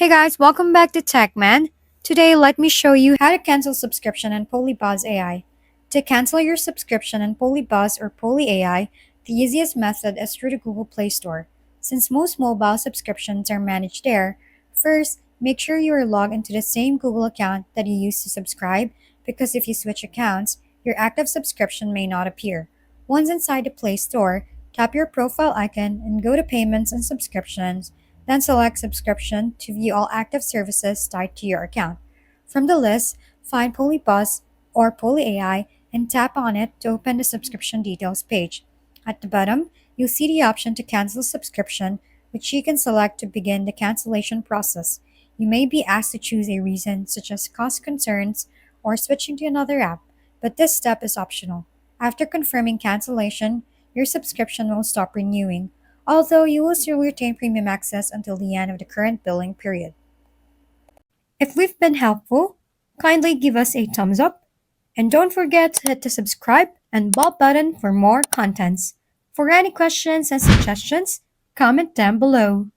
Hey guys, welcome back to TechMan. Today, let me show you how to cancel subscription in Polybuzz AI. To cancel your subscription in Polybuzz or Poly AI, the easiest method is through the Google Play Store. Since most mobile subscriptions are managed there, first, make sure you are logged into the same Google account that you used to subscribe, because if you switch accounts, your active subscription may not appear. Once inside the Play Store, tap your profile icon and go to Payments and Subscriptions, then select Subscription to view all active services tied to your account. From the list, find Polybuzz or Poly AI and tap on it to open the subscription details page. At the bottom, you'll see the option to cancel subscription, which you can select to begin the cancellation process. You may be asked to choose a reason such as cost concerns or switching to another app, but this step is optional. After confirming cancellation, your subscription will stop renewing, although you will still retain premium access until the end of the current billing period. If we've been helpful, kindly give us a thumbs up and don't forget to hit the subscribe and bell button for more contents. For any questions and suggestions, comment down below.